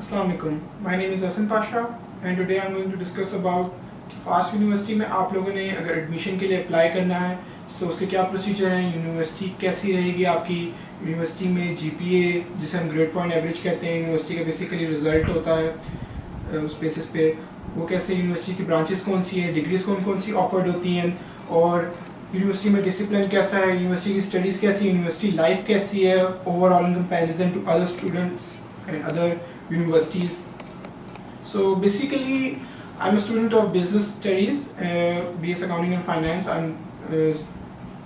Assalamu alaikum. My name is Hasan Pasha and today I'm going to discuss about fast university में आप लोगों ने अगर admission के लिए अप्लाई करना है सो उसके क्या प्रोसीजर हैं, यूनिवर्सिटी कैसी रहेगी आपकी, यूनिवर्सिटी में जीपीए जिसे हम ग्रेड पॉइंट एवरेज कहते हैं, यूनिवर्सिटी का बेसिकली रिजल्ट होता है उस बेसिस पे वो कैसे, यूनिवर्सिटी की ब्रांचेस कौन सी हैं, डिग्रीज कौन कौन सी ऑफर्ड होती हैं और यूनिवर्सिटी में डिसिप्लिन कैसा है, यूनिवर्सिटी की स्टडीज़ कैसी है, यूनिवर्सिटी लाइफ कैसी है overall in comparison to other students and other universities. So basically I'm a student of business studies, BS accounting and finance. I'm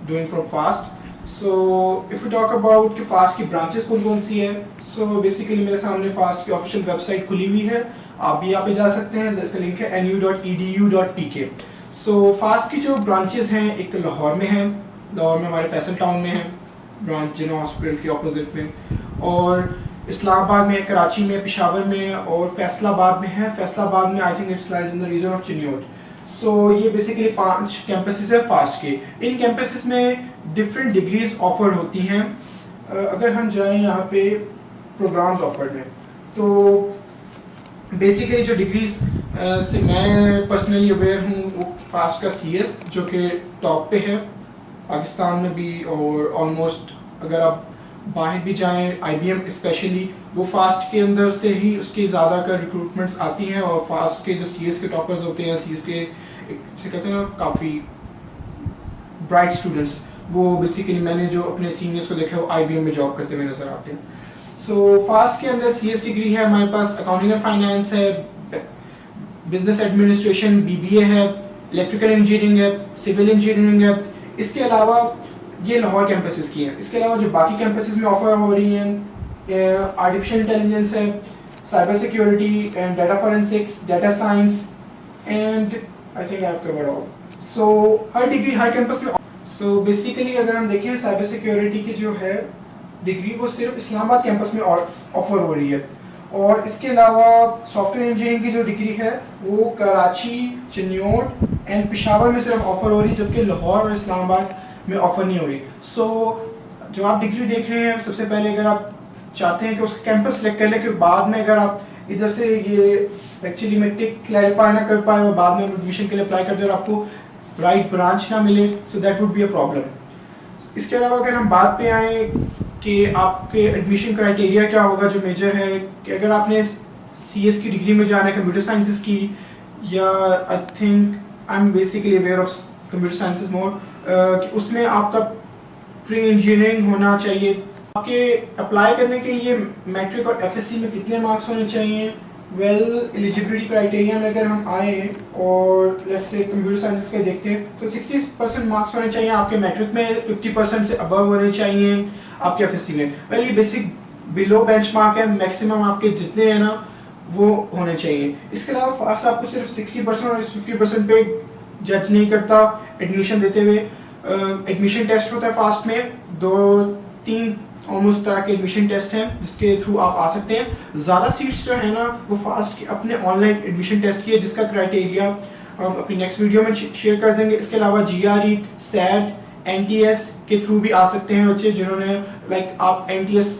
doing from FAST. So if we talk about कि FAST की branches कौन कौन सी है, so basically मेरे सामने FAST की official website खुली हुई है, आप भी यहाँ पे जा सकते हैं, इसका लिंक है nu.edu.pk. So FAST की जो branches हैं एक तो लाहौर में है, लाहौर में हमारे फैसल टाउन में है ब्रांच जिना हॉस्पिटल के ऑपोजिट में, और इस्लामाबाद में, कराची में, पेशावर में और फैसलाबाद में है। फैसलाबाद में I think it's lies in the region of Chiniot. So ये बेसिकली 5 कैंपसेस है फास्ट के। इन कैंपसेस में डिफरेंट डिग्रीज ऑफर होती हैं। अगर हम जाएं यहाँ पे प्रोग्राम्स ऑफर्ड में, तो बेसिकली जो डिग्रीज से मैं पर्सनली अवेयर हूँ वो फास्ट का CS जो कि टॉप पे है पाकिस्तान में भी, और ऑलमोस्ट अगर आप बाहर भी जाएं IBM स्पेशली वो फास्ट के अंदर से ही उसकी ज़्यादा कर रिक्रूटमेंट्स आती हैं, और फास्ट के जो CS के टॉपर्स होते हैं, CS के से कहते हैं ना काफ़ी ब्राइट स्टूडेंट्स, वो बेसिकली मैंने जो अपने सीनियर्स को देखा वो IBM में जॉब करते हुए नजर आते हैं। सो फास्ट के अंदर CS डिग्री है हमारे पास, अकाउंटिंग एंड फाइनेंस है, बिजनेस एडमिनिस्ट्रेशन BBA है, इलेक्ट्रिकल इंजीनियरिंग है, सिविल इंजीनियरिंग है। इसके अलावा ये लाहौर कैंपसेस की हैं। इसके अलावा जो बाकी कैंपसेस में ऑफर हो रही हैं आर्टिफिशियल इंटेलिजेंस है, cyber security and data forensics, data science and I think I have covered all. So हर डिग्री हर कैंपस में। सो बेसिकली अगर हम देखें साइबर सिक्योरिटी की जो है डिग्री वो सिर्फ इस्लामाबाद कैंपस में ऑफर हो रही है, और इसके अलावा सॉफ्टवेयर इंजीनियरिंग की जो डिग्री है वो कराची, चिन्योट एंड पेशावर में सिर्फ ऑफर हो रही है, जबकि लाहौर और इस्लामाबाद में ऑफर नहीं हो रही। सो जो आप डिग्री देख रहे हैं, सबसे पहले अगर आप चाहते हैं कि उसका कैंपस सेलेक्ट कर लें, कि बाद में अगर आप इधर से ये एक्चुअली मैं टिक क्लैरिफाई ना कर पाए और बाद में एडमिशन के लिए अप्लाई करते और आपको राइट ब्रांच ना मिले, so that would be a problem. इसके अलावा अगर हम बात पे आए कि आपके एडमिशन क्राइटेरिया क्या होगा, जो मेजर है कि अगर आपने CS की डिग्री में जाना है कंप्यूटर साइंसेस की, या I think I am basically aware of computer sciences more, कि उसमें आपका प्री इंजीनियरिंग होना चाहिए। आपके अप्लाई करने के लिए मैट्रिक और FSC में कितने मार्क्स होने चाहिए? वेल एलिजिबिलिटी क्राइटेरिया में अगर हम आए और लेट्स से कंप्यूटर साइंसेस के देखते हैं तो 60% मार्क्स होने चाहिए आपके मैट्रिक में, 50% से अबव होने चाहिए आपके FSC में। वेल ये बेसिक बिलो बेंचमार्क है, मैक्सिमम आपके जितने हैं ना वो होने चाहिए। इसके अलावा फास्ट आपको सिर्फ 60% और 50% पे जज नहीं करता एडमिशन देते हुए। एडमिशन टेस्ट होता है फास्ट में, 2-3 ऑलमोस्ट तरह के एडमिशन टेस्ट हैं जिसके थ्रू आप आ सकते हैं। ज़्यादा सीट्स जो है ना वो फास्ट के अपने ऑनलाइन एडमिशन टेस्ट की है, जिसका क्राइटेरिया हम अपनी नेक्स्ट वीडियो में शेयर कर देंगे। इसके अलावा GRE, SAT, NTS के थ्रू भी आ सकते हैं बच्चे, जिन्होंने लाइक आप NTS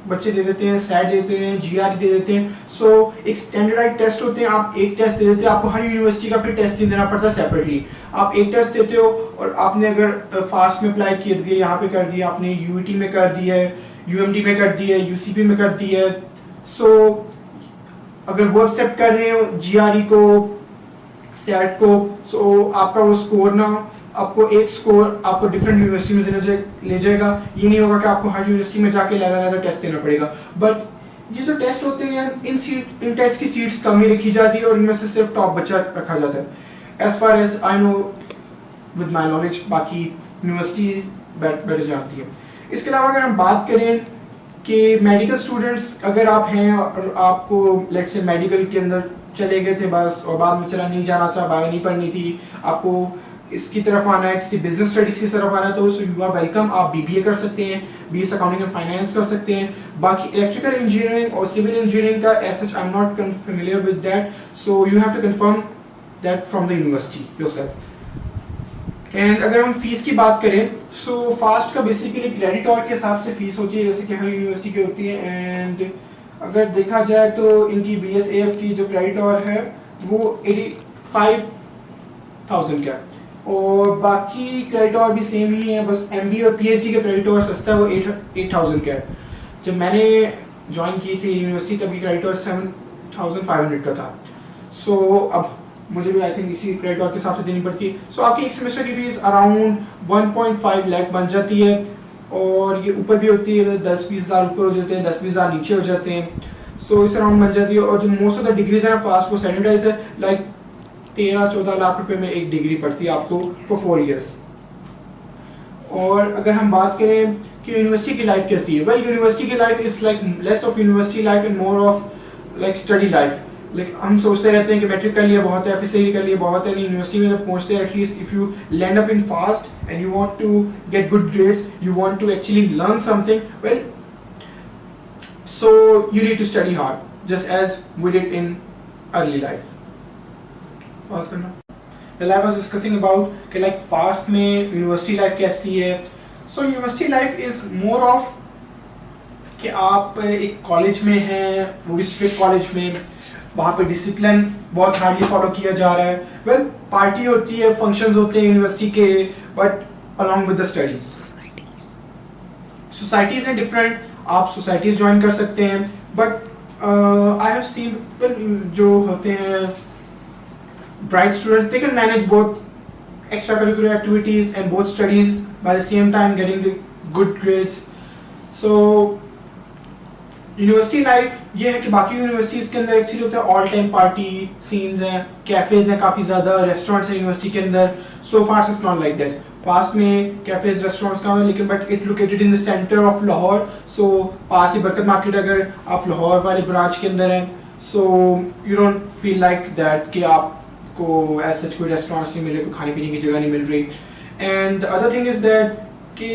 बच्चे दे देते हैं, SAT दे देते हैं, GRE दे देते हैं। सो एक स्टैंडर्डाइज टेस्ट होते हैं, आप एक टेस्ट दे देते हैं, आपको हर यूनिवर्सिटी का फिर टेस्ट देना पड़ता है सेपरेटली। आप एक टेस्ट देते हो और आपने अगर फास्ट में अप्लाई कर दिया, यहाँ पे कर दिया, आपने UET में कर दिया है, UMD में कर दिया है, UCP में कर दिया है, सो अगर वो एक्सेप्ट कर रहे हो GRE को, SAT को, सो आपका वो स्कोर ना आपको एक स्कोर आपको डिफरेंट यूनिवर्सिटी में ले जाएगा। ये नहीं होगा कि आपको हर यूनिवर्सिटी में जाके अलग टेस्ट देना पड़ेगा। बट ये जो टेस्ट होते हैं इन टेस्ट की सीट्स कम ही रखी जाती है और इनमें से सिर्फ टॉप बच्चा रखा जाता है। As far as I know with my knowledge, बाकी यूनिवर्सिटी बेटर जानती है। इसके अलावा अगर हम बात करें कि मेडिकल स्टूडेंट्स अगर आप हैं और आपको लेट्स से मेडिकल के अंदर चले गए थे बस और बाद में चला नहीं जाना था, बायो नहीं पढ़नी थी, आपको इसकी तरफ आना है, किसी बिजनेस स्टडीज की तरफ आना है, तो यू आर वेलकम। आप BBA कर सकते हैं, BS अकाउंटिंग एंड फाइनेंस कर सकते हैं। बाकी इलेक्ट्रिकल इंजीनियरिंग और सिविल इंजीनियरिंग का as such I am not familiar with that, so you have to confirm that from the university yourself. And अगर हम फीस की बात करें, सो फास्ट का बेसिकली क्रेडिट और के हिसाब से फीस होती है, जैसे कि हर यूनिवर्सिटी की होती है। एंड अगर देखा जाए तो इनकी BSAF की जो क्रेडिट आवर है वो 85,000 का, और बाकी क्रेडिट आवर भी सेम ही है, बस MBA और PhD का क्रेडिट आवर सस्ता है, वो 8,000 का है। जब मैंने ज्वाइन की थी यूनिवर्सिटी तब ये क्रेडिट आवर 7,500 का था। सो अब मुझे भी आई थिंक इसी क्रेडिट आवर के हिसाब से देनी पड़ती है। सो आपकी एक सेमेस्टर की फीस अराउंड 1.5 लाख बन जाती है, और ये ऊपर भी होती है, 10-20 हज़ार ऊपर हो जाते हैं, 10-20 हज़ार नीचे हो जाते हैं। सो इस अराउंड बन जाती है। और जो मोस्ट ऑफ द डिग्रीज है फास्ट वो स्टैंडर्डाइज है, लाइक 13-14 लाख रुपए में एक डिग्री पड़ती है आपको फॉर 4 इयर्स। और अगर हम बात करें कि यूनिवर्सिटी की लाइफ कैसी है, वेल यूनिवर्सिटी की life is like less of university life and more of like study life. Like हम सोचते रहते हैं कि मैट्रिक कर लिया बहुत है, FSC कर लिया बहुत है, नहीं यूनिवर्सिटी में जब पहुंचते हैं at least if you land up in FAST and you want to get good grades, you want to actually learn something, well so you need to study hard just as we did in early life. Pause करना। Well, I was discussing about कि like fast में university life कैसी है। So university life is more of कि आप एक college में हैं, वो भी स्ट्रिक्ट कॉलेज में, वहाँ पे डिसिप्लिन बहुत हार्डली फॉलो किया जा रहा है। वेल पार्टी होती है, फंक्शंस होते हैं यूनिवर्सिटी के, but along with the studies societies हैं डिफरेंट, आप सोसाइटीज ज्वाइन कर सकते हैं, बट आई हैव सीन जो होते हैं bright students, they can manage both extracurricular activities and both studies by the same time getting the good grades. So university life ये है कि बाकी यूनिवर्सिटीज़ के अंदर एक्चुअली होता है ऑल टाइम पार्टी सीन्स हैं, कैफेज हैं काफ़ी ज़्यादा, रेस्टोरेंट्स हैं यूनिवर्सिटी के अंदर। So far it's not like that. पास में कैफेज रेस्टोरेंट्स का है, लेकिन but it located in the centre of Lahore. So पास ही बरकत मार्केट, अगर आप लाहौर वाले ब्रांच के अंदर हैं, so you don't feel like that कि आप को एज सच कोई रेस्टोरेंट्स नहीं मिले, कोई खाने पीने की जगह नहीं मिल रही। And the other thing is that कि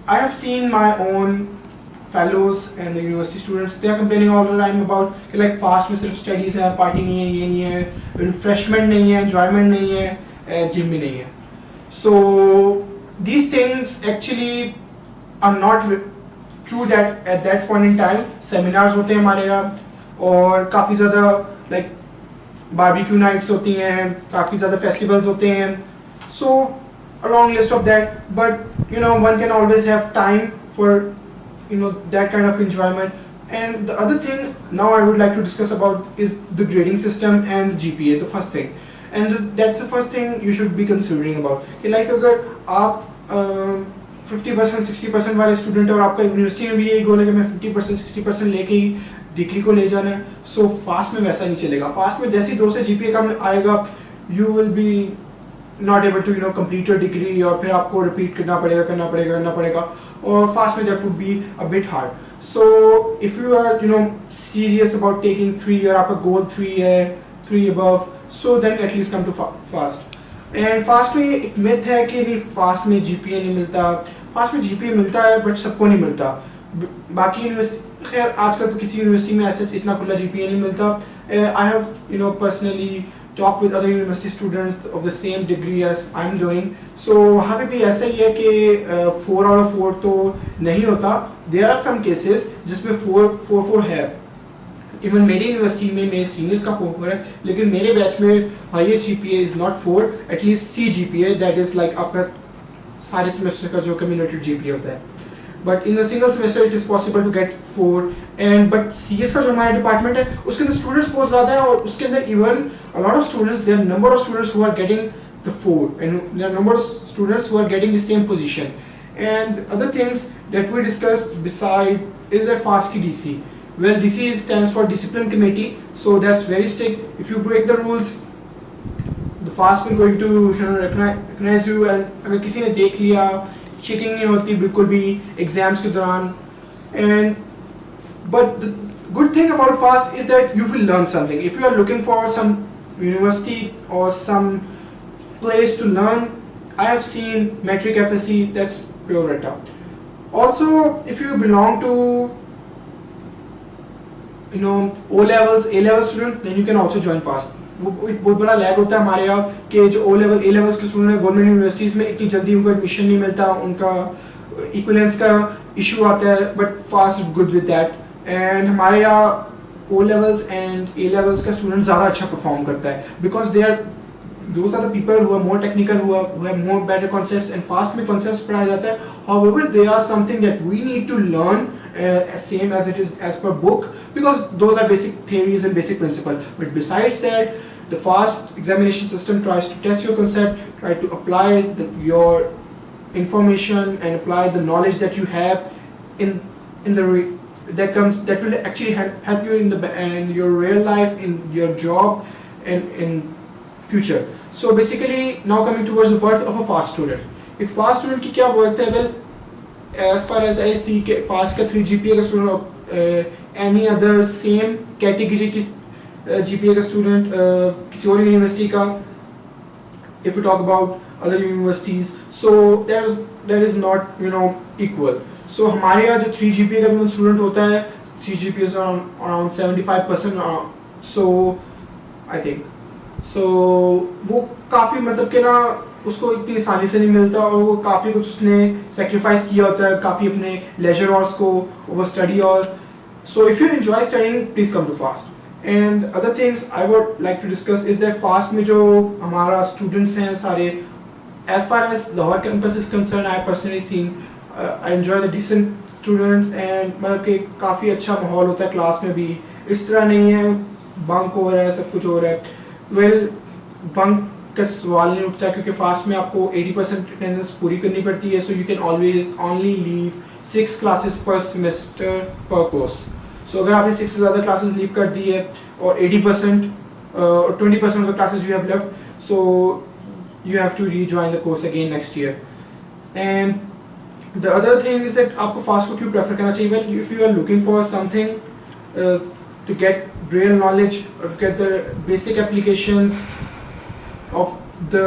I have seen my own fellows and university students, they are complaining all the time about कि लाइक फास्ट में सिर्फ स्टडीज है, पार्टी नहीं है, ये नहीं है, रिफ्रेशमेंट नहीं है, एंजॉयमेंट नहीं है, जिम भी नहीं है। So these things actually are not true that at that point in time. Seminars होते हैं हमारे यहाँ, और काफ़ी ज़्यादा लाइक बारबेक्यू नाइट्स होती हैं, काफ़ी ज़्यादा फेस्टिवल्स होते हैं। So a long list of that, but you know one can always have time for you know that kind of enjoyment. And the other thing now I would like to discuss about is the grading system and GPA, the first thing, and that's the first thing you should be considering about कि like अगर आप 50% 60% वाले student और आपका university में भी यही गोल है कि मैं 50% 60% लेके ही डिग्री को ले जाना है, सो फास्ट में वैसा नहीं चलेगा। फास्ट में जैसे 2 से GPA कम आएगा, you will be not able to complete your degree, और फिर आपको रिपीट करना पड़ेगा, और फास्ट में that would be a bit hard. So if you are serious about taking 3 year, आपका गोल 3 है, 3 above, so then at least come to FAST. And FAST में एक मिथ है कि नहीं फास्ट में GPA नहीं मिलता। फास्ट में GPA मिलता है बट सबको नहीं मिलता। बाकी यूनिवर्सिटी, खैर आजकल तो किसी यूनिवर्सिटी में ऐसे इतना खुला GPA नहीं मिलता। I have personally talk with other university students of the same degree as I'm doing, so वहाँ पे भी ऐसा ही है कि 4 out of 4 तो नहीं होता। There are some cases जिसमें 4 है। इवन मेरी यूनिवर्सिटी में मेरे सीनियर्स का 4 है, लेकिन मेरे बैच में highest GPA is not 4, at least C GPA, that is like आपका सारे सेमेस्टर का जो cumulative GPA होता है। But in a single semester it is possible to get 4, and but CS का जो हमारा डिपार्टमेंट है उसके अंदर स्टूडेंट्स बहुत ज़्यादा है, और उसके अंदर even a lot of students, there are number of students who are getting the 4, and there are number of students who are getting the same position. And other things that we discussed beside is the FAST की DC. Well, DC stands for Discipline Committee, so that's very strict. If you break the rules, the FAST will going to recognize you, and अगर किसी ने देख लिया, cheating नहीं होती बिल्कुल भी एग्जाम्स के दौरान। And but the good thing about FAST is that you will learn something. If you are looking for some university और some place to learn, I have seen matric FSC, that's pure रट्टा। Also if you belong to O-levels, A-level student, then you can also join fast. वो एक बहुत बड़ा lag होता है हमारे यहाँ कि जो A-levels के स्टूडेंट हैं गवर्नमेंट यूनिवर्सिटीज़ में इतनी जल्दी उनको एडमिशन नहीं मिलता, उनका इक्विवेलेंस का इशू आता है, but FAST good with that. And हमारे यहाँ O levels and A levels का स्टूडेंट ज़्यादा अच्छा परफॉर्म करता है, because they are those are the people who are more technical, who have more better concepts, and fast में concepts पढ़ाया जाता है. However, they are something that we need to learn same as it is as per book, because those are basic theories and basic principles. But besides that, the fast examination system tries to test your concept, try to apply your information and apply the knowledge that you have in the that will actually help you in your real life, in your job, and in future. So basically, now coming towards the worth of a fast student. एक fast student की क्या worth है? Well, as far as I see, के fast का 3 GPA का student और any other same category की GPA का student किसी और university का, if we talk about other universities, so that is not equal. So हमारे यहाँ जो 3 GPA का भी student होता है, 3 GPA is around 75%, so I think so वो काफ़ी मतलब कि ना उसको इतनी आसानी से नहीं मिलता, और वो काफ़ी कुछ उसने सेक्रीफाइस किया होता है, काफ़ी अपने लेजर आवर्स को ओवर स्टडी. और so if you enjoy studying, please come to FAST. And other things I would like to discuss is that FAST में जो हमारा स्टूडेंट्स हैं सारे, as far as Lahore campus is concerned, I personally seen I enjoy the decent students, and मतलब कि काफ़ी अच्छा माहौल होता है क्लास में भी. इस तरह नहीं है बंक हो रहा है, सब कुछ हो रहा है. वेल, बंक का सवाल नहीं उठता, क्योंकि फास्ट में आपको 80% अटेंडेंस पूरी करनी पड़ती है. So you can always only leave 6 classes पर सेमेस्टर पर कोर्स. सो अगर आपने 6 से ज़्यादा क्लासेस लीव कर दी है और 80% और 20% of the classes you have left, so you have to rejoin the course again next year. And the other thing is that आपको फास्ट को क्यों प्रेफर करना चाहिए? Well, if you are looking for something to get real knowledge or get the basic applications of the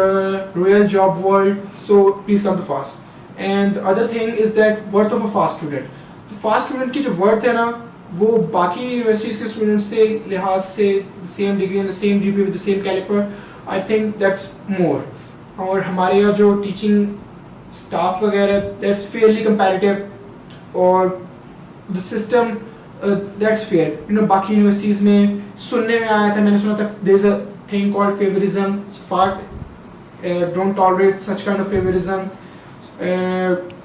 real job world, so please come to fast. And the other thing is that worth of a fast student. तो fast student की जो worth है ना, वो बाकी universities के students से लिहाज से same degree and the same GPA with the same caliber, I think that's more. और हमारे यहाँ जो teaching staff वगैरह, that's fairly competitive, और the system that's fair. बाकी यूनिवर्सिटीज़ में सुनने में आया था, मैंने सुना था there is a thing called favoritism. So far don't tolerate such kind of favoritism.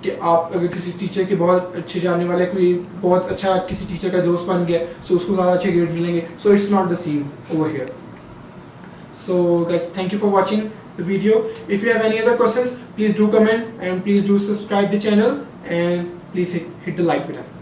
कि आप अगर किसी टीचर के बहुत अच्छे जानने वाले, कोई बहुत अच्छा किसी टीचर का दोस्त बन गया, so उसको ज़्यादा अच्छे ग्रेड मिलेंगे. So it's not the same over here. So guys, thank you for watching the video. If you have any other questions, please do comment, and please do subscribe the channel, and please hit the like button.